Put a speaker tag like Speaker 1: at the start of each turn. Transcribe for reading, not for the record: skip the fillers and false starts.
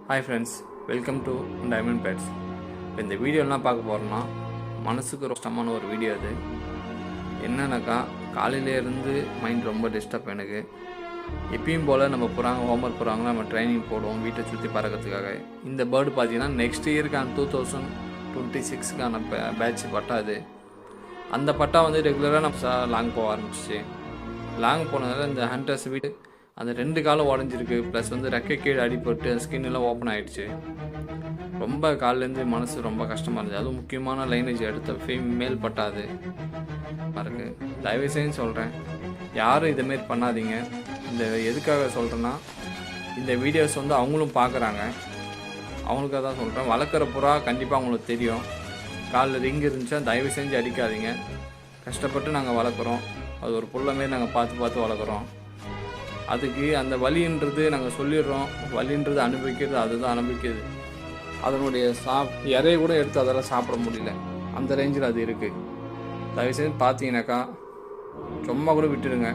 Speaker 1: Hi friends, welcome to Diamond Pets. இப்போ இந்த வீடியோலாம் பார்க்க போகிறோன்னா மனசுக்கு கஷ்டமான ஒரு வீடியோ அது. என்னன்னாக்கா, காலையிலேருந்து மைண்ட் ரொம்ப டிஸ்டர்ப் எனக்கு. எப்பயும் போல் நம்ம போகிறாங்க, ஹோம்ஒர்க் போகிறாங்களா, நம்ம ட்ரைனிங் போடுவோம் வீட்டை சுற்றி பறக்கிறதுக்காக. இந்த பேர்டு பார்த்தீங்கன்னா நெக்ஸ்ட் இயருக்கான 2026க்கான பேட்ச் பட்டா அது. அந்த பட்டா வந்து ரெகுலராக நம்ம லாங் போக ஆரம்பிச்சிச்சு. லாங் போனதால் இந்த ஹண்டர்ஸ் வீடு அந்த 2 காலம் உடஞ்சிருக்கு. ப்ளஸ் வந்து ரெக்கை கீழே அடிபட்டு ஸ்கின் எல்லாம் ஓப்பன் ஆகிடுச்சு. ரொம்ப காலிலேருந்து மனசு ரொம்ப கஷ்டமாக இருந்துச்சு. அதுவும் முக்கியமான லைனேஜ் எடுத்த மேல் பட்டாது இருக்குது. தயவுசெய்து சொல்கிறேன், யாரும் இதேமாரி பண்ணாதீங்க. இந்த எதுக்காக சொல்கிறேன்னா, இந்த வீடியோஸ் வந்து அவங்களும் பார்க்குறாங்க, அவங்களுக்காக தான் சொல்கிறேன். வளர்க்குற புறா கண்டிப்பாக அவங்களுக்கு தெரியும். காலில் ரிங் இருந்துச்சா தயவு செஞ்சு அடிக்காதீங்க. கஷ்டப்பட்டு நாங்கள் வளர்க்குறோம். அது ஒரு புள்ளமாரி நாங்கள் பார்த்து வளர்க்குறோம். அதுக்கு அந்த வலின்றது நாங்கள் சொல்லிடுறோம். வலின்றது அனுபவிக்கிறது, அதுதான் அனுபவிக்கிறது. அதனுடைய இறைய கூட எடுத்து அதெல்லாம் சாப்பிட முடியல, அந்த ரேஞ்சில் அது இருக்குது. தயவுசெய்து பார்த்தீங்கன்னாக்கா சும்மா கூட விட்டுடுங்க.